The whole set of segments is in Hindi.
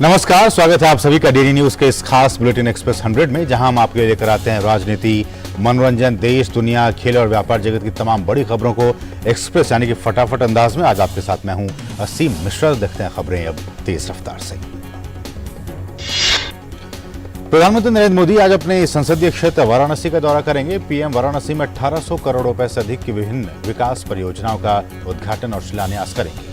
नमस्कार, स्वागत है आप सभी का डेली न्यूज के इस खास बुलेटिन एक्सप्रेस 100 में, जहां हम आपके लिए लेकर आते हैं राजनीति, मनोरंजन, देश, दुनिया, खेल और व्यापार जगत की तमाम बड़ी खबरों को एक्सप्रेस यानी कि फटाफट अंदाज में। आज आपके साथ मैं हूं असीम मिश्रा। देखते हैं खबरें अब तेज रफ्तार से। प्रधानमंत्री नरेंद्र मोदी आज अपने संसदीय क्षेत्र वाराणसी का दौरा करेंगे। पीएम वाराणसी में 1800 करोड़ रुपए से अधिक की विभिन्न विकास परियोजनाओं का उद्घाटन और शिलान्यास करेंगे।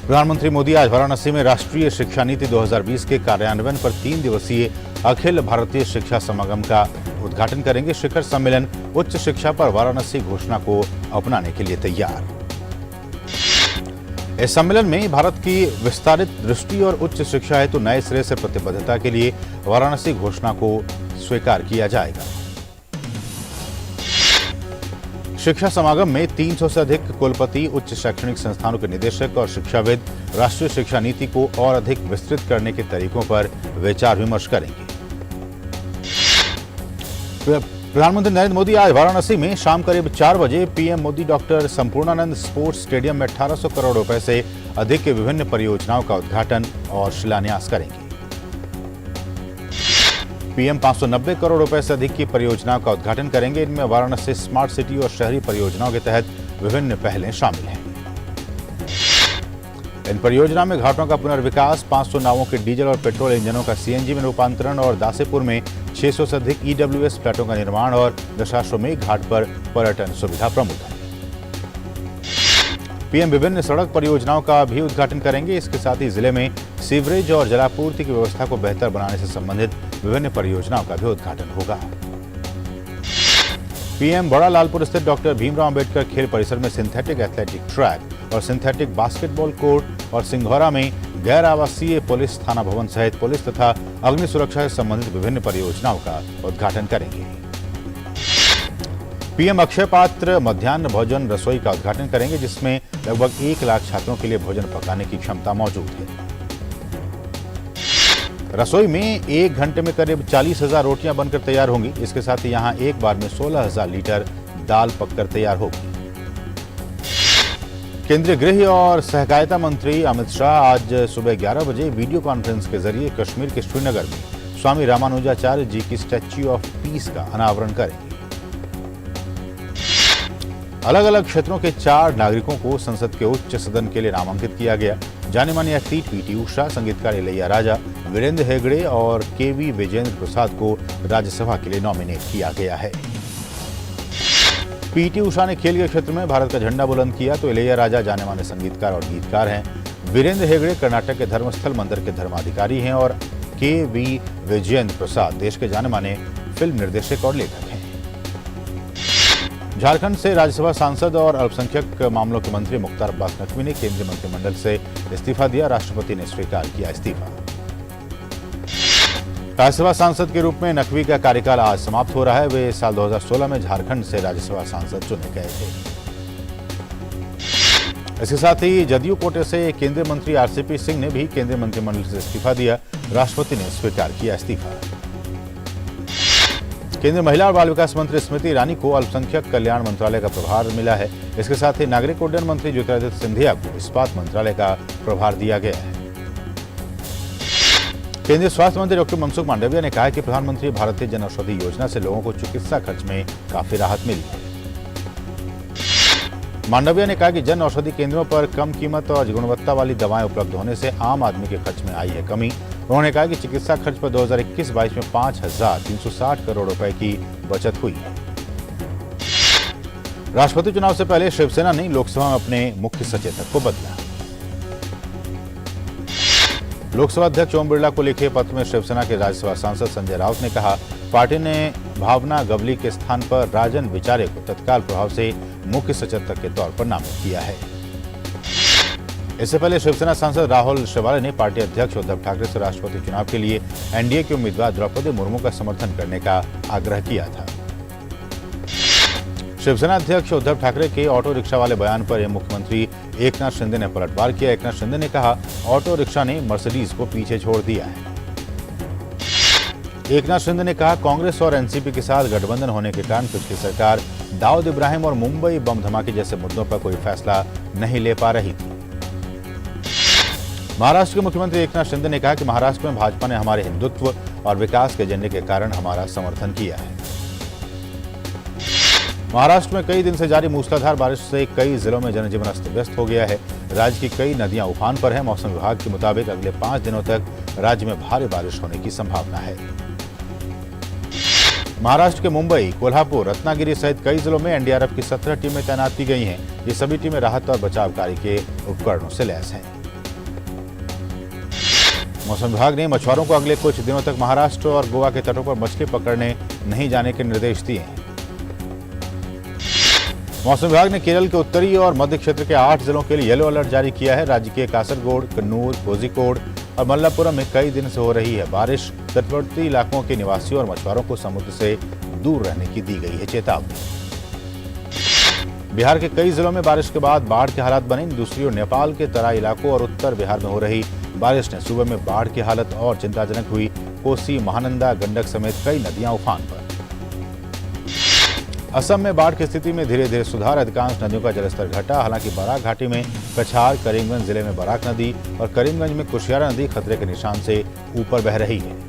प्रधानमंत्री मोदी आज वाराणसी में राष्ट्रीय शिक्षा नीति 2020 के कार्यान्वयन पर 3 दिवसीय अखिल भारतीय शिक्षा समागम का उद्घाटन करेंगे। शिखर सम्मेलन उच्च शिक्षा पर वाराणसी घोषणा को अपनाने के लिए तैयार। इस सम्मेलन में भारत की विस्तारित दृष्टि और उच्च शिक्षा हेतु नए सिरे से प्रतिबद्धता के लिए वाराणसी घोषणा को स्वीकार किया जाएगा। शिक्षा समागम में 300 से अधिक कुलपति, उच्च शैक्षणिक संस्थानों के निदेशक और शिक्षाविद राष्ट्रीय शिक्षा नीति को और अधिक विस्तृत करने के तरीकों पर विचार विमर्श करेंगे। प्रधानमंत्री नरेंद्र मोदी आज वाराणसी में शाम करीब 4 बजे PM Modi doctor Sampurnanand sports stadium में 1800 करोड़ रुपए से अधिक की विभिन्न परियोजनाओं का उद्घाटन और शिलान्यास करेंगे। पीएम 590 करोड़ रुपए से अधिक की परियोजनाओं का उद्घाटन करेंगे। इनमें वाराणसी स्मार्ट सिटी और शहरी परियोजनाओं के तहत विभिन्न पहलें शामिल हैं। इन परियोजनाओं में घाटों का पुनर्विकास, 500 नावों के डीजल और पेट्रोल इंजनों का सीएनजी में रूपांतरण और दासेपुर में 600 से अधिक ईडब्ल्यूएस फ्लैटों का निर्माण और दशाश्वमेध घाट पर पर्यटन सुविधा प्रमुख है। पीएम विभिन्न सड़क परियोजनाओं का भी उद्घाटन करेंगे। इसके साथ ही जिले में सीवरेज और जलापूर्ति की व्यवस्था को बेहतर बनाने से संबंधित विभिन्न परियोजनाओं का भी उद्घाटन होगा। पीएम बड़ा लालपुर स्थित डॉक्टर भीमराव अंबेडकर खेल परिसर में सिंथेटिक एथलेटिक ट्रैक और सिंथेटिक बास्केटबॉल कोर्ट और सिंघौरा में गैर आवासीय पुलिस थाना भवन सहित पुलिस तथा अग्नि सुरक्षा से संबंधित विभिन्न परियोजनाओं का उद्घाटन करेंगे। पीएम अक्षय पात्र मध्याह्न भोजन रसोई का उद्घाटन करेंगे, जिसमें लगभग 1 लाख छात्रों के लिए भोजन पकाने की क्षमता मौजूद है। रसोई में 1 घंटे में करीब 40,000 रोटियां बनकर तैयार होंगी। इसके साथ ही यहां एक बार में 16,000 लीटर दाल पककर तैयार होगी। केंद्रीय गृह और सहकारिता मंत्री अमित शाह आज सुबह 11 बजे वीडियो कॉन्फ्रेंस के जरिए कश्मीर के श्रीनगर में स्वामी रामानुजाचार्य जी की स्टैच्यू ऑफ पीस का अनावरण करेंगे। अलग अलग क्षेत्रों के 4 नागरिकों को संसद के उच्च सदन के लिए नामांकित किया गया। जाने माने एथलीट पीटी उषा, संगीतकार इलैया राजा, वीरेंद्र हेगड़े और केवी विजेंद्र प्रसाद को राज्यसभा के लिए नॉमिनेट किया गया है। पीटी उषा ने खेल के क्षेत्र में भारत का झंडा बुलंद किया, तो इलैया राजा जाने माने संगीतकार और गीतकार हैं। वीरेंद्र हेगड़े कर्नाटक के धर्मस्थल मंदिर के धर्माधिकारी हैं और केवी विजेंद्र प्रसाद देश के जाने माने फिल्म निर्देशक और लेखक हैं। झारखंड से राज्यसभा सांसद और अल्पसंख्यक मामलों के मंत्री मुख्तार अब्बास नकवी ने केंद्रीय मंत्रिमंडल से इस्तीफा दिया। राष्ट्रपति ने स्वीकार किया इस्तीफा। राज्यसभा सांसद के रूप में नकवी का कार्यकाल आज समाप्त हो रहा है। वे साल 2016 में झारखंड से राज्यसभा सांसद चुने गए थे। इसके साथ ही जदयू कोटे से केंद्रीय मंत्री आरसीपी सिंह ने भी केंद्रीय मंत्रिमंडल से इस्तीफा दिया। राष्ट्रपति ने स्वीकार किया इस्तीफा। केंद्रीय महिला और बाल विकास मंत्री स्मृति ईरानी को अल्पसंख्यक कल्याण मंत्रालय का प्रभार मिला है। इसके साथ ही नागरिक उड्डयन मंत्री ज्योतिरादित्य सिंधिया को इस्पात मंत्रालय का प्रभार दिया गया है। केंद्रीय स्वास्थ्य मंत्री डॉक्टर मनसुख मांडविया ने कहा है कि प्रधानमंत्री भारतीय जन औषधि योजना से लोगों को चिकित्सा खर्च में काफी राहत मिली है। मांडविया ने कहा कि जन औषधि केंद्रों पर कम कीमत और गुणवत्ता वाली दवाएं उपलब्ध होने से आम आदमी के खर्च में आई है कमी। उन्होंने कहा कि चिकित्सा खर्च पर 2021-22 में 5,360 करोड़ रुपए की बचत हुई है। राष्ट्रपति चुनाव से पहले शिवसेना ने लोकसभा में अपने मुख्य सचेतक को बदला। लोकसभा अध्यक्ष ओम बिरला को लिखे पत्र में शिवसेना के राज्यसभा सांसद संजय राउत ने कहा, पार्टी ने भावना गवली के स्थान पर राजन विचारे को तत्काल प्रभाव से मुख्य सचेतक के तौर पर नामित किया है। इससे पहले शिवसेना सांसद राहुल शेवाले ने पार्टी अध्यक्ष उद्धव ठाकरे से राष्ट्रपति चुनाव के लिए एनडीए के उम्मीदवार द्रौपदी मुर्मू का समर्थन करने का आग्रह किया था। शिवसेना अध्यक्ष उद्धव ठाकरे के ऑटो रिक्शा वाले बयान पर मुख्यमंत्री एकनाथ शिंदे ने पलटवार किया। एकनाथ शिंदे ने कहा, ऑटो रिक्शा ने मर्सिडीज को पीछे छोड़ दिया है। एकनाथ शिंदे ने कहा, कांग्रेस और एनसीपी के साथ गठबंधन होने के कारण पिछली सरकार दाऊद इब्राहिम और मुंबई बम धमाके जैसे मुद्दों पर कोई फैसला नहीं ले पा रही थी। महाराष्ट्र के मुख्यमंत्री एकनाथ शिंदे ने कहा कि महाराष्ट्र में भाजपा ने हमारे हिंदुत्व और विकास के एजेंडे के कारण हमारा समर्थन किया है। महाराष्ट्र में कई दिन से जारी मूसलाधार बारिश से कई जिलों में जनजीवन अस्त व्यस्त हो गया है। राज्य की कई नदियां उफान पर हैं। मौसम विभाग के मुताबिक अगले 5 दिनों तक राज्य में भारी बारिश होने की संभावना है। महाराष्ट्र के मुंबई, कोल्हापुर, रत्नागिरी सहित कई जिलों में एनडीआरएफ की 17 टीमें तैनात की गई हैं। ये सभी टीमें राहत और बचाव कार्य के उपकरणों से लैस हैं। मौसम विभाग ने मछुआरों को अगले कुछ दिनों तक महाराष्ट्र और गोवा के तटों पर मछली पकड़ने नहीं जाने के निर्देश दिए हैं। मौसम विभाग ने केरल के उत्तरी और मध्य क्षेत्र के 8 जिलों के लिए येलो अलर्ट जारी किया है। राज्य के कासरगोड, कन्नूर, कोझिकोड और मल्लापुरम में कई दिन से हो रही है बारिश। तटवर्ती इलाकों के निवासियों और मछुआरों को समुद्र से दूर रहने की दी गई है चेतावनी। बिहार के कई जिलों में बारिश के बाद बाढ़ के हालात बने। दूसरी ओर नेपाल के तराई इलाकों और उत्तर बिहार में हो रही बारिश ने सूबे में बाढ़ की हालत और चिंताजनक हुई। कोसी, महानंदा, गंडक समेत कई नदियां उफान पर। असम में बाढ़ की स्थिति में धीरे धीरे सुधार। अधिकांश नदियों का जलस्तर घटा। हालांकि बराक घाटी में कछार, करीमगंज जिले में बराक नदी और करीमगंज में कुशियारा नदी खतरे के निशान से ऊपर बह रही है।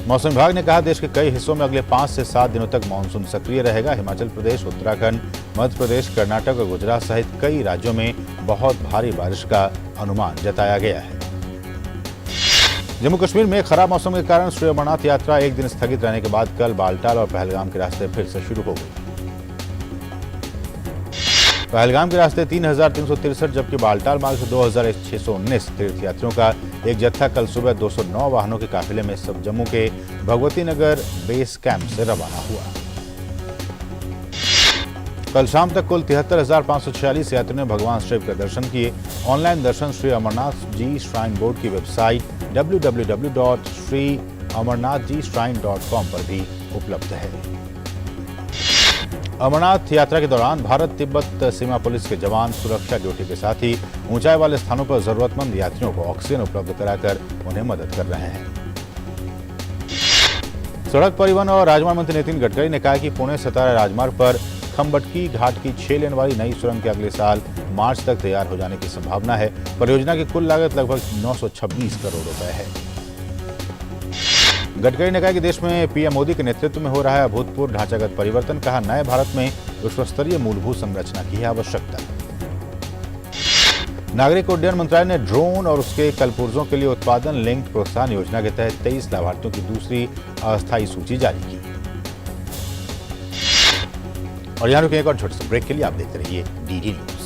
मौसम विभाग ने कहा देश के कई हिस्सों में अगले 5 से 7 दिनों तक मानसून सक्रिय रहेगा। हिमाचल प्रदेश, उत्तराखंड, मध्य प्रदेश, कर्नाटक और गुजरात सहित कई राज्यों में बहुत भारी बारिश का अनुमान जताया गया है। जम्मू कश्मीर में खराब मौसम के कारण श्री अमरनाथ यात्रा एक दिन स्थगित रहने के बाद कल बालटाल और पहलगाम के रास्ते फिर से शुरू हो गई। पहलगाम के रास्ते 3,363 जबकि बालटाल मार्ग से 2,619 तीर्थयात्रियों का एक जत्था कल सुबह 209 वाहनों के काफिले में सब जम्मू के भगवती नगर बेस कैंप से रवाना हुआ। कल शाम तक कुल 73,546 यात्रियों ने भगवान शिव के दर्शन किए। ऑनलाइन दर्शन श्री अमरनाथ जी श्राइन बोर्ड की वेबसाइट www.sriamarnathjshrine.com पर भी उपलब्ध है। अमरनाथ यात्रा के दौरान भारत तिब्बत सीमा पुलिस के जवान सुरक्षा ड्यूटी के साथ ही ऊंचाई वाले स्थानों पर जरूरतमंद यात्रियों को ऑक्सीजन उपलब्ध कराकर उन्हें मदद कर रहे हैं। सड़क परिवहन और राजमार्ग मंत्री नितिन गडकरी ने कहा कि पुणे सतारा राजमार्ग पर खम्बटकी घाट की 6 लेन वाली नई सुरंग के अगले साल मार्च तक तैयार हो जाने की संभावना है। परियोजना की कुल लागत लगभग 926 करोड़ रुपए है। गडकरी ने कहा कि देश में पीएम मोदी के नेतृत्व में हो रहा है अभूतपूर्व ढांचागत परिवर्तन। कहा नए भारत में विश्वस्तरीय मूलभूत संरचना की है आवश्यकता। नागरिक उड्डयन मंत्रालय ने ड्रोन और उसके कलपुर्जों के लिए उत्पादन लिंक्ड प्रोत्साहन योजना के तहत 23 लाभार्थियों की दूसरी अस्थायी सूची जारी की। और यहाँ रुके एक और छोटे से ब्रेक के लिए आप देखते रहिए DD news.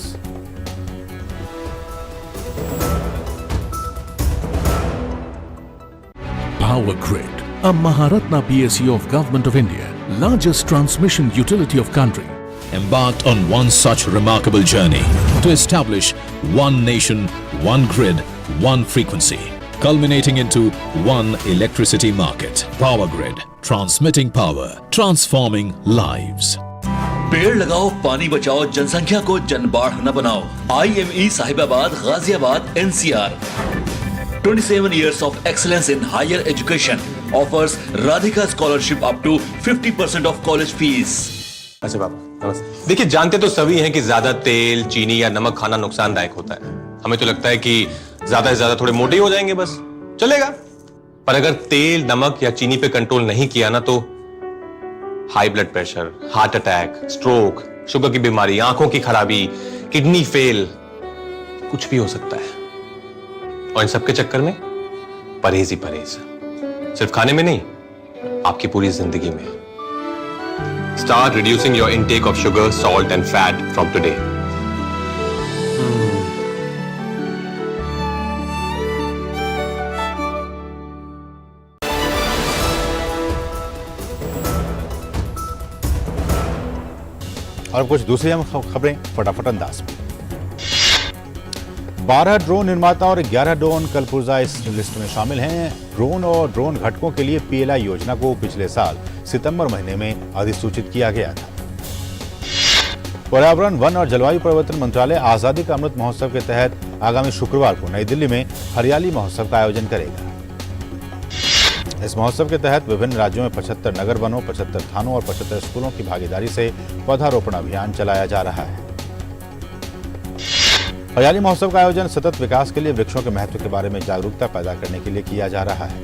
Power Grid, a Maharatna PSU of Government of India, largest transmission utility of country, embarked on one such remarkable journey to establish one nation, one grid, one frequency, culminating into one electricity market. Power Grid, transmitting power, transforming lives. पेड़ लगाओ, पानी बचाओ, जनसंख्या को जनबाढ़ न बनाओ। IME Sahibabad, Ghaziabad, NCR 27 years of excellence in higher education offers Radhika scholarship up to 50% of college fees. अच्छा बाबा नमस्ते। देखिए जानते तो सभी हैं कि ज्यादा तेल, चीनी या नमक खाना नुकसानदायक होता है। हमें तो लगता है कि ज्यादा से ज्यादा थोड़े मोटे ही हो जाएंगे, बस चलेगा। पर अगर तेल, नमक या चीनी पे कंट्रोल नहीं किया ना तो high blood pressure, heart attack, stroke, sugar की बीमारी, आंखों की खराबी, किडनी फेल, कुछ भी हो सकता है। और इन सबके चक्कर में परहेज ही परहेज, सिर्फ खाने में नहीं, आपकी पूरी जिंदगी में। Start reducing your intake of sugar, salt and fat from today. और कुछ दूसरी अहम खबरें फटाफट अंदाज में। 12 ड्रोन निर्माता और 11 ड्रोन कलपुर्जा इस लिस्ट में शामिल हैं। ड्रोन और ड्रोन घटकों के लिए PLI योजना को पिछले साल सितंबर महीने में अधिसूचित किया गया था। पर्यावरण, वन और जलवायु परिवर्तन मंत्रालय आजादी का अमृत महोत्सव के तहत आगामी शुक्रवार को नई दिल्ली में हरियाली महोत्सव का आयोजन करेगा। इस महोत्सव के तहत विभिन्न राज्यों में 75 नगर वनों, 75 थानों और 75 स्कूलों की भागीदारी से पौधारोपण अभियान चलाया जा रहा है। हरियाली महोत्सव का आयोजन सतत विकास के लिए वृक्षों के महत्व के बारे में जागरूकता पैदा करने के लिए किया जा रहा है।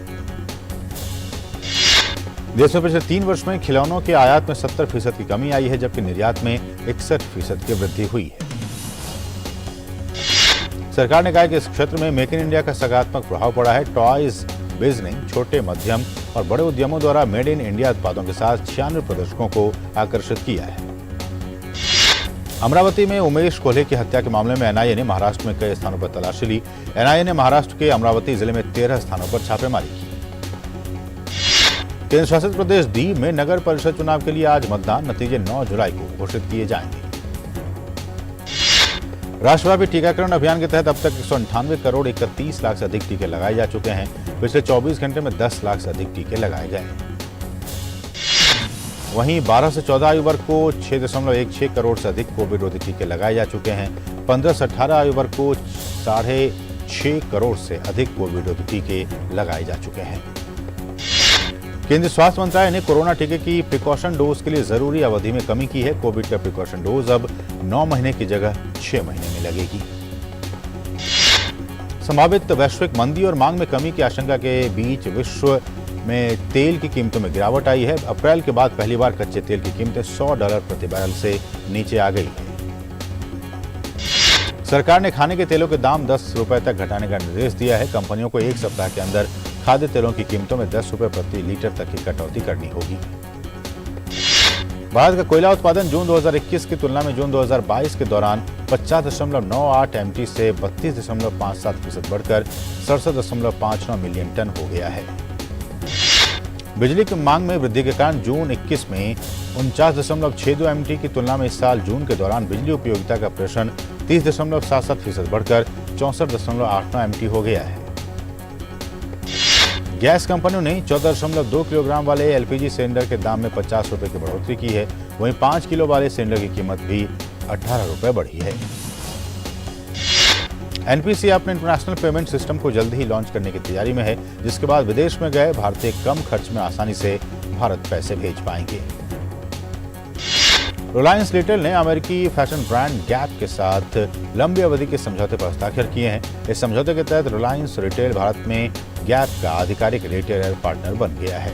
देश में पिछले 3 वर्ष में खिलौनों के आयात में 70% की कमी आई है, जबकि निर्यात में 61% की वृद्धि हुई है। सरकार ने कहा कि इस क्षेत्र में मेक इन इंडिया का सकारात्मक प्रभाव पड़ा है। टॉयज बिजनेस छोटे, मध्यम और बड़े उद्यमों द्वारा मेड इन इंडिया उत्पादों के साथ 96 प्रदर्शकों को आकर्षित किया है। अमरावती में उमेश कोल्हे की हत्या के मामले में एनआईए ने महाराष्ट्र में कई स्थानों पर तलाशी ली। एनआईए ने महाराष्ट्र के अमरावती जिले में 13 स्थानों पर छापेमारी की। केंद्र शासित प्रदेश दीव में नगर परिषद चुनाव के लिए आज मतदान, नतीजे 9 जुलाई को घोषित किए जाएंगे। राष्ट्रव्यापी टीकाकरण अभियान के तहत अब तक 198 करोड़ 31 लाख से अधिक टीके लगाए जा चुके हैं। पिछले 24 घंटे में 10 लाख से अधिक टीके लगाए गए। वहीं 12 से 14 आयु वर्ग को 6.16 करोड़ से अधिक कोविड रोधी टीके लगाए जा चुके हैं। 15 से 18 आयु वर्ग को 6.5 करोड़ से अधिक कोविड रोधी टीके लगाए जा चुके हैं। केंद्रीय स्वास्थ्य मंत्रालय ने कोरोना टीके की प्रिकॉशन डोज के लिए जरूरी अवधि में कमी की है। कोविड का प्रिकॉशन डोज अब 9 महीने की जगह 6 महीने में लगेगी। संभावित वैश्विक मंदी और मांग में कमी की आशंका के बीच विश्व में तेल की कीमतों में गिरावट आई है। अप्रैल के बाद पहली बार कच्चे तेल की कीमतें $100 प्रति बैरल से नीचे आ गई है। सरकार ने खाने के तेलों के दाम 10 रुपए तक घटाने का निर्देश दिया है। कंपनियों को 1 सप्ताह के अंदर खाद्य तेलों की कीमतों में 10 रुपए प्रति लीटर तक की कटौती करनी होगी। भारत का कोयला उत्पादन जून 2021 की तुलना में जून 2022 के दौरान 50.98 MT से 32.57% बढ़कर 67.59 मिलियन टन हो गया है। बिजली की मांग में वृद्धि के कारण जून 21 में 49.62 MT की तुलना में इस साल जून के दौरान बिजली उपयोगिता का प्रेषण 30.77% बढ़कर 64.89 MT हो गया है। गैस कंपनियों ने 14.2 किलोग्राम वाले एलपीजी सिलेंडर के दाम में 50 रुपए की बढ़ोतरी की है। वहीं 5 किलो वाले सिलेंडर की कीमत भी 18 रुपए बढ़ी है। एनपीसी अपने इंटरनेशनल पेमेंट सिस्टम को जल्द ही लॉन्च करने की तैयारी में है, जिसके बाद विदेश में गए भारतीय कम खर्च में आसानी से भारत पैसे भेज पाएंगे। रिलायंस रिटेल ने अमेरिकी फैशन ब्रांड गैप के साथ लंबी अवधि के समझौते पर हस्ताक्षर किए हैं। इस समझौते के तहत रिलायंस रिटेल भारत में गैप का आधिकारिक रिटेलर पार्टनर बन गया है।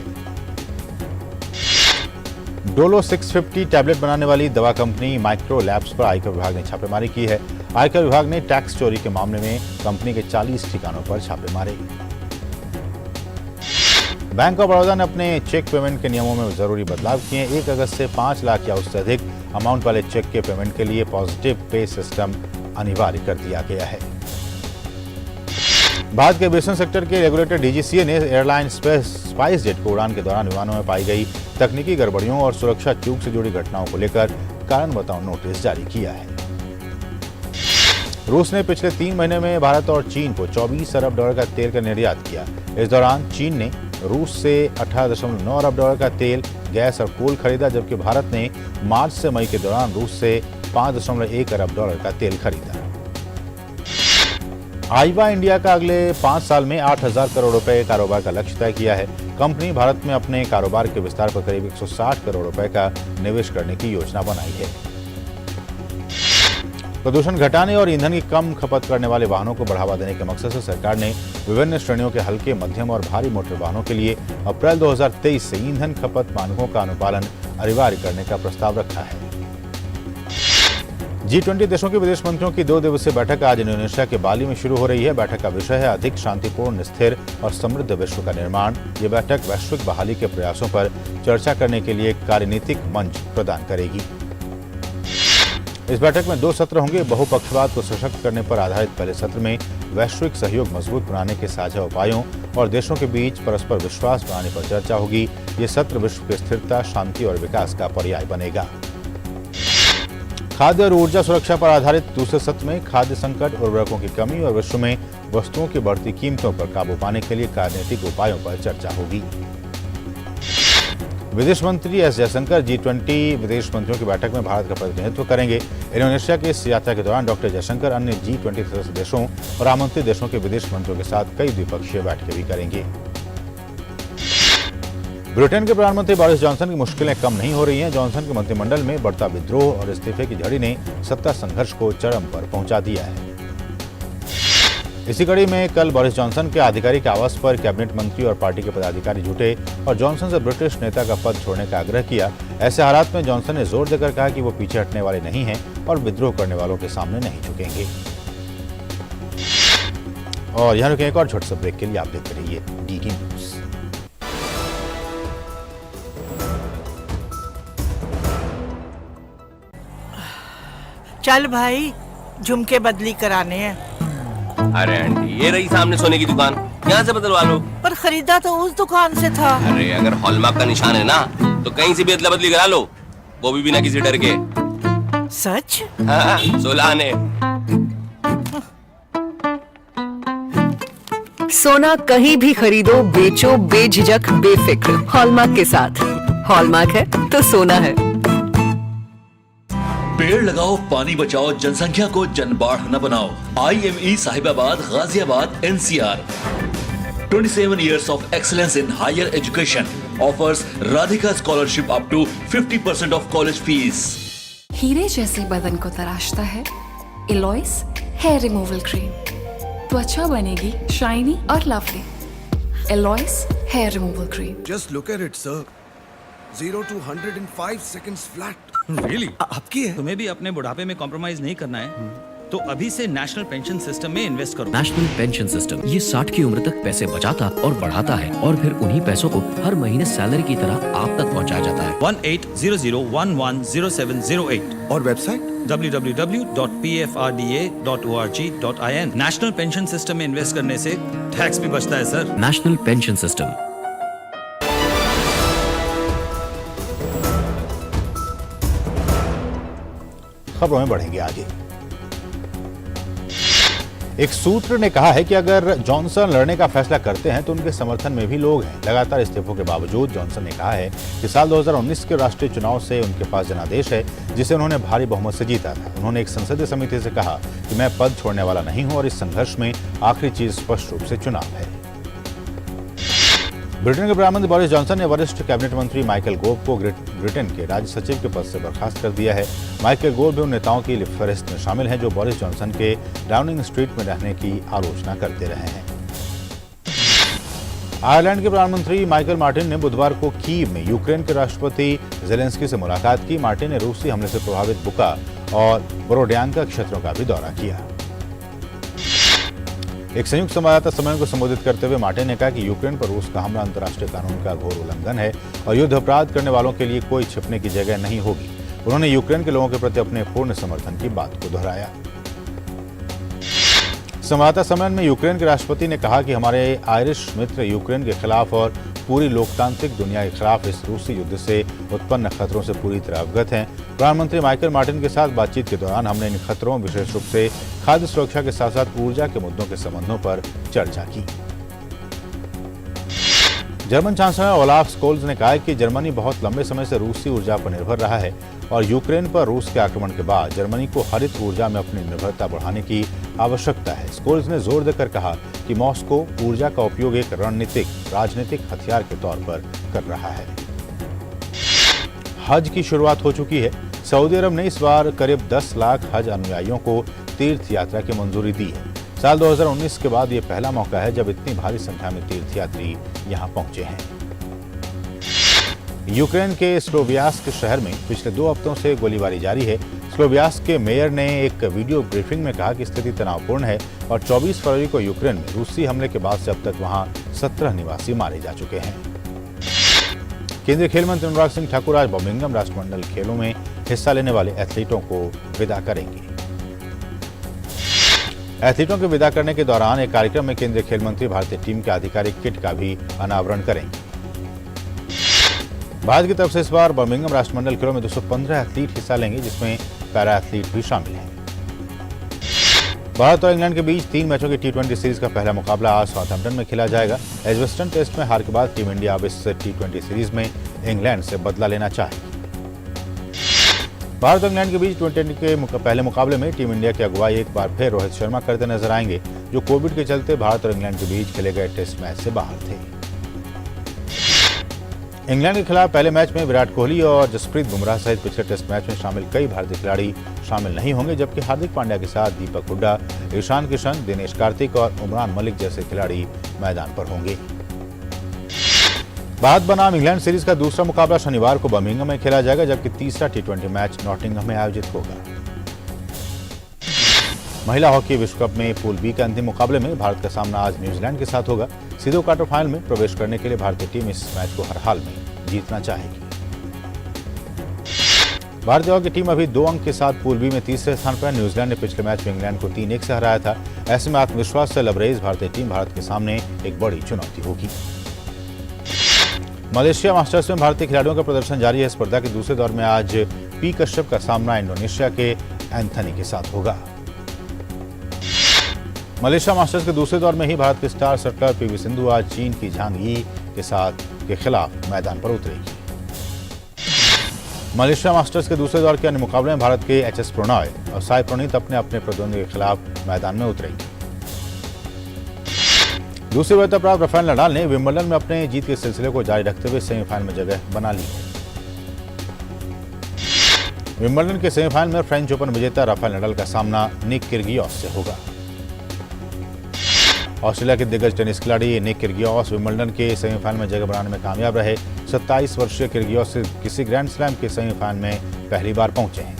डोलो 650 टैबलेट बनाने वाली दवा कंपनी माइक्रो लैब्स पर आयकर विभाग ने छापेमारी की है। आयकर विभाग ने टैक्स चोरी के मामले में कंपनी के 40 ठिकानों पर छापे मारे। बैंक ऑफ बड़ौदा ने अपने चेक पेमेंट के नियमों में जरूरी बदलाव किए। 1 अगस्त से 5 लाख या उससे अधिक अमाउंट वाले चेक के पेमेंट के लिए पॉजिटिव पे सिस्टम अनिवार्य कर दिया गया है। भारत के एविएशन सेक्टर के रेगुलेटर डीजीसीए ने एयरलाइन स्पाइस जेट को उड़ान के दौरान विमानों में पाई गई तकनीकी गड़बड़ियों और सुरक्षा चूक से जुड़ी घटनाओं को लेकर कारण बताओ नोटिस जारी किया है। रूस ने पिछले 3 महीने में भारत और चीन को $24 अरब का तेल का निर्यात किया। इस दौरान चीन ने रूस से 18.9 अरब का तेल, गैस और कोल खरीदा, जबकि भारत ने मार्च से मई के दौरान रूस से 5.1 अरब का तेल खरीदा। आईवा इंडिया का अगले 5 साल में 8,000 करोड़ रुपए कारोबार का लक्ष्य तय किया है। कंपनी भारत में अपने कारोबार के विस्तार पर करीब 160 करोड़ रुपए का निवेश करने की योजना बनाई है। प्रदूषण घटाने और ईंधन की कम खपत करने वाले वाहनों को बढ़ावा देने के मकसद से सरकार ने विभिन्न श्रेणियों के हल्के, मध्यम और भारी मोटर वाहनों के लिए अप्रैल 2023 से ईंधन खपत मानकों का अनुपालन अनिवार्य करने का प्रस्ताव रखा है। G20 देशों के विदेश मंत्रियों की 2 दिवसीय बैठक आज इंडोनेशिया के बाली में शुरू हो रही है। बैठक का विषय है अधिक शांतिपूर्ण, स्थिर और समृद्ध विश्व का निर्माण। ये बैठक वैश्विक बहाली के प्रयासों पर चर्चा करने के लिए कार्यनीतिक मंच प्रदान करेगी। इस बैठक में 2 सत्र होंगे। बहुपक्षवाद को सशक्त करने पर आधारित पहले सत्र में वैश्विक सहयोग मजबूत बनाने के साझा उपायों और देशों के बीच परस्पर विश्वास बनाने पर चर्चा होगी। ये सत्र विश्व की स्थिरता, शांति और विकास का पर्याय बनेगा। खाद्य और ऊर्जा सुरक्षा पर आधारित दूसरे सत्र में खाद्य संकट, उर्वरकों की कमी और विश्व में वस्तुओं की बढ़ती कीमतों पर काबू पाने के लिए कार्यनीतिक उपायों पर चर्चा होगी। विदेश मंत्री एस जयशंकर G20 विदेश मंत्रियों की बैठक में भारत का प्रतिनिधित्व करेंगे। इंडोनेशिया की इस यात्रा के दौरान डॉक्टर जयशंकर अन्य G20 सदस्य देशों और आमंत्रित देशों के विदेश मंत्रियों के साथ कई द्विपक्षीय बैठकें भी करेंगे। ब्रिटेन के प्रधानमंत्री बोरिस जॉनसन की मुश्किलें कम नहीं हो रही हैं। जॉनसन के मंत्रिमंडल में बढ़ता विद्रोह और इस्तीफे की झड़ी ने सत्ता संघर्ष को चरम पर पहुंचा दिया है। इसी कड़ी में कल बोरिस जॉनसन के आधिकारिक आवास पर कैबिनेट मंत्री और पार्टी के पदाधिकारी जुटे और जॉनसन से ब्रिटिश नेता का पद छोड़ने का आग्रह किया। ऐसे हालात में जॉनसन ने जोर देकर कहा कि वो पीछे हटने वाले नहीं हैं और विद्रोह करने वालों के सामने नहीं झुकेंगे। और यहाँ रुके एक और छोटे से ब्रेक के लिए आप देखते रहिए डीडी न्यूज। चल भाई, झुमके बदली कराने हैं। अरे आंटी, ये रही सामने सोने की दुकान, यहाँ से बदलवा लो। पर खरीदा तो उस दुकान से था। अरे अगर हॉलमार्क का निशान है ना तो कहीं से भी अदला बदली करा लो, वो भी बिना किसी डर के। सच? हाँ, 16 आने। सोना कहीं भी खरीदो, बेचो बेझिझक बेफिक्र हॉलमार्क के साथ। हॉलमार्क है तो सोना है। पेड़ लगाओ, पानी बचाओ, जनसंख्या को जनबाढ़ न बनाओ। IME Sahibabad, Ghaziabad, NCR। 27 years of excellence in higher education offers Radhika scholarship up to 50% of college fees. हीरे जैसे बदन को तराशता है एलॉइस हेयर रिमूवल क्रीम। त्वचा बनेगी शाइनी और लवली। एलॉइस hair removal cream. Just look at it, sir. 0 to 100 in 5 seconds flat. Really? आपकी है? तुम्हें भी अपने बुढ़ापे में कॉम्प्रोमाइज नहीं करना है तो अभी से नेशनल पेंशन सिस्टम में इन्वेस्ट करो। नेशनल पेंशन सिस्टम ये 60 की उम्र तक पैसे बचाता और बढ़ाता है और फिर उन्हीं पैसों को हर महीने सैलरी की तरह आप तक पहुंचाया जाता है। 1800110708 और website www.pfrda.org.in। National pension system में इन्वेस्ट करने से टैक्स भी बचता है सर। National pension system. खबरों में बढ़ेंगे आगे। एक सूत्र ने कहा है कि अगर जॉनसन लड़ने का फैसला करते हैं तो उनके समर्थन में भी लोग हैं। लगातार इस्तीफों के बावजूद जॉनसन ने कहा है कि साल 2019 के राष्ट्रीय चुनाव से उनके पास जनादेश है जिसे उन्होंने भारी बहुमत से जीता था। उन्होंने एक संसदीय समिति से कहा कि मैं पद छोड़ने वाला नहीं हूं और इस संघर्ष में आखिरी चीज स्पष्ट रूप से चुनाव है। ब्रिटेन के प्रधानमंत्री बोरिस जॉनसन ने वरिष्ठ कैबिनेट मंत्री माइकल गोव को ब्रिटेन के राज्य सचिव के पद से बर्खास्त कर दिया है। माइकल गोव भी उन नेताओं की फहरिस्त में शामिल हैं जो बोरिस जॉनसन के डाउनिंग स्ट्रीट में रहने की आलोचना करते रहे हैं। आयरलैंड के प्रधानमंत्री माइकल मार्टिन ने बुधवार को कीव में यूक्रेन के राष्ट्रपति जेलेंस्की से मुलाकात की। मार्टिन ने रूसी हमले से प्रभावित बुका और बोरोड्यांका क्षेत्रों का भी दौरा किया। एक संयुक्त संवाददाता सम्मेलन को संबोधित करते हुए मार्टिन ने कहा कि यूक्रेन पर रूस का हमला अंतर्राष्ट्रीय कानून का घोर उल्लंघन है और युद्ध अपराध करने वालों के लिए कोई छिपने की जगह नहीं होगी। उन्होंने यूक्रेन के लोगों के प्रति अपने पूर्ण समर्थन की बात को दोहराया। संवाददाता सम्मेलन में यूक्रेन के राष्ट्रपति ने कहा कि हमारे आयरिश मित्र यूक्रेन के खिलाफ और पूरी लोकतांत्रिक दुनिया के खिलाफ इस रूसी युद्ध से उत्पन्न खतरों से पूरी तरह अवगत हैं। प्रधानमंत्री माइकल मार्टिन के साथ बातचीत के दौरान हमने इन खतरों, विशेष रूप से खाद्य सुरक्षा के साथ साथ ऊर्जा के मुद्दों के संबंधों पर चर्चा की। जर्मन चांसलर ओलाफ स्कोल्ज ने कहा कि जर्मनी बहुत लंबे समय से रूसी ऊर्जा पर निर्भर रहा है और यूक्रेन पर रूस के आक्रमण के बाद जर्मनी को हरित ऊर्जा में अपनी निर्भरता बढ़ाने की आवश्यकता है। स्कोल्ज ने जोर देकर कहा कि मॉस्को ऊर्जा का उपयोग एक रणनीतिक राजनीतिक हथियार के तौर पर कर रहा है। हज की शुरुआत हो चुकी है। सऊदी अरब ने इस बार करीब 10 लाख हज अनुयायियों को तीर्थ यात्रा की मंजूरी दी है। साल 2019 के बाद ये पहला मौका है जब इतनी भारी संख्या में तीर्थयात्री यहां पहुंचे हैं। यूक्रेन के स्लोवियास्क शहर में पिछले 2 हफ्तों से गोलीबारी जारी है। स्लोवियास्क के मेयर ने एक वीडियो ब्रीफिंग में कहा कि स्थिति तनावपूर्ण है और 24 फरवरी को यूक्रेन में रूसी हमले के बाद से अब तक वहां 17 निवासी मारे जा चुके हैं। केंद्रीय खेल मंत्री अनुराग सिंह ठाकुर आज बर्मिंघम राष्ट्रमंडल खेलों में हिस्सा लेने वाले एथलीटों को विदा करेंगे। एथलीटों के विदा करने के दौरान एक कार्यक्रम में केंद्रीय खेल मंत्री भारतीय टीम के आधिकारिक किट का भी अनावरण करेंगे। भारत की तरफ से इस बार बर्मिंघम राष्ट्रमंडल खेलों में 215 एथलीट हिस्सा लेंगे जिसमें पैरा एथलीट भी शामिल हैं। भारत और इंग्लैंड के बीच 3 मैचों की T20 सीरीज का पहला मुकाबला आज साउथहैम्पटन में खेला जाएगा। एजबेस्टन टेस्ट में हार के बाद टीम इंडिया अब इस T20 सीरीज में इंग्लैंड से बदला लेना चाहेगी। भारत और इंग्लैंड के बीच T20 के पहले मुकाबले में टीम इंडिया की अगुवाई एक बार फिर रोहित शर्मा करते नजर आएंगे, जो कोविड के चलते भारत और इंग्लैंड के बीच खेले गए टेस्ट मैच से बाहर थे। इंग्लैंड के खिलाफ पहले मैच में विराट कोहली और जसप्रीत बुमराह सहित पिछले टेस्ट मैच में शामिल कई भारतीय खिलाड़ी शामिल नहीं होंगे, जबकि हार्दिक पांड्या के साथ दीपक हुड्डा, ईशान किशन, दिनेश कार्तिक और उमरान मलिक जैसे खिलाड़ी मैदान पर होंगे। भारत बनाम इंग्लैंड सीरीज का दूसरा मुकाबला शनिवार को बर्मिंघम में खेला जाएगा, जबकि तीसरा टी20 मैच नॉटिंघम में आयोजित होगा। महिला हॉकी विश्व कप में पूल बी के अंतिम मुकाबले में भारत का सामना आज न्यूजीलैंड के साथ होगा। सीधे क्वार्टर फाइनल में प्रवेश करने के लिए भारतीय टीम इस मैच को हर हाल में जीतना चाहेगी। भारतीय हॉकी टीम अभी 2 अंक के साथ पूल बी में तीसरे स्थान पर है। न्यूजीलैंड ने पिछले मैच में इंग्लैंड को 3-1 से हराया था। ऐसे में आत्मविश्वास से लबरेज भारतीय टीम भारत के सामने एक बड़ी चुनौती होगी। मलेशिया मास्टर्स में भारतीय खिलाड़ियों का प्रदर्शन जारी है। स्पर्धा के दूसरे दौर में आज पी कश्यप का सामना इंडोनेशिया के एंथनी के साथ होगा। मलेशिया मास्टर्स के दूसरे दौर में ही भारत के स्टार शटलर पीवी सिंधु आज चीन की झांग यी के खिलाफ मैदान पर उतरेगी। मलेशिया मास्टर्स के दूसरे दौर के अन्य मुकाबले में भारत के एच.एस. प्रणॉय और साई प्रणीत अपने अपने प्रतिद्वंदी के खिलाफ मैदान में उतरेंगे। दूसरी वरीयता प्राप्त राफेल नडाल ने विंबलडन में अपने जीत के सिलसिले को जारी रखते हुए सेमीफाइनल में जगह बना ली है। विंबलडन के सेमीफाइनल में फ्रेंच ओपन विजेता राफेल नडाल का सामना निक किर्गियोस से होगा। ऑस्ट्रेलिया के दिग्गज टेनिस खिलाड़ी निक किर्गियोस विंबलडन के सेमीफाइनल में जगह बनाने में कामयाब रहे। 27 वर्षीय किर्गियोस किसी ग्रैंड स्लैम के सेमीफाइनल में पहली बार पहुंचे हैं।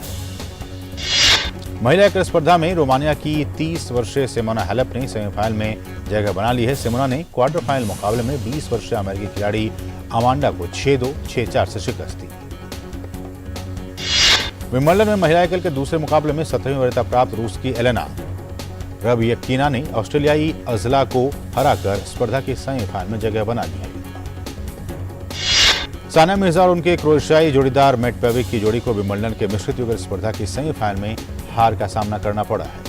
महिला एकल स्पर्धा में रोमानिया की 30 वर्षीय सिमोना हालेप ने सेमीफाइनल में जगह बना ली है। सिमोना ने क्वार्टर फाइनल मुकाबले में 20 वर्षीय अमेरिकी खिलाड़ी अमांडा को 6-2, 6-4 से शिकस्त दी। विंबलडन में महिला एकल के दूसरे मुकाबले में 17वीं वरीयता प्राप्त रूस की एलेना रबयकीना ने ऑस्ट्रेलियाई अजला को हराकर स्पर्धा के सेमीफाइनल में जगह बना ली है। सानिया मिर्जा और उनके क्रोएशियाई जोड़ीदार मेट पेविक की जोड़ी को विंबलडन के मिश्रित युगल स्पर्धा की सेमीफाइनल में हार का सामना करना पड़ा है।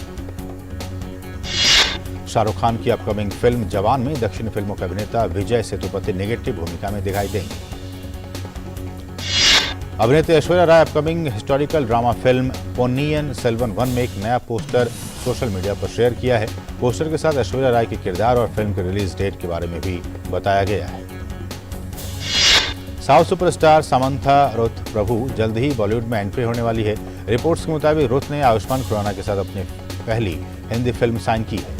शाहरुख खान की अपकमिंग फिल्म जवान में दक्षिणी फिल्मों के अभिनेता विजय सेतुपति नेगेटिव भूमिका में दिखाई देंगे। अभिनेत्री Aishwarya Rai upcoming historical drama film Ponniyin Selvan 1 में एक नया पोस्टर सोशल मीडिया पर शेयर किया है। पोस्टर के साथ ऐश्वर्या राय के किरदार और फिल्म के रिलीज डेट के बारे में भी बताया गया है। साउथ सुपरस्टार सामंथा रुथ प्रभु जल्द ही बॉलीवुड में एंट्री होने वाली है। रिपोर्ट्स के मुताबिक रुथ ने आयुष्मान खुराना के साथ अपनी पहली हिंदी फिल्म साइन की है।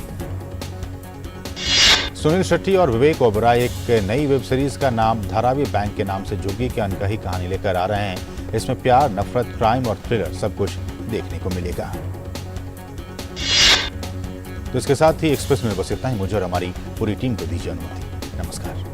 सुनील शेट्टी और विवेक ओबराय एक नई वेब सीरीज का नाम धारावी बैंक के नाम से जोगी की अनकही कहानी लेकर आ रहे हैं। इसमें प्यार, नफरत, क्राइम और थ्रिलर सब कुछ देखने को मिलेगा। तो इसके साथ ही एक्सप्रेस में बस इतना ही। मुझे और हमारी पूरी टीम को दीजिए अनुमति। नमस्कार।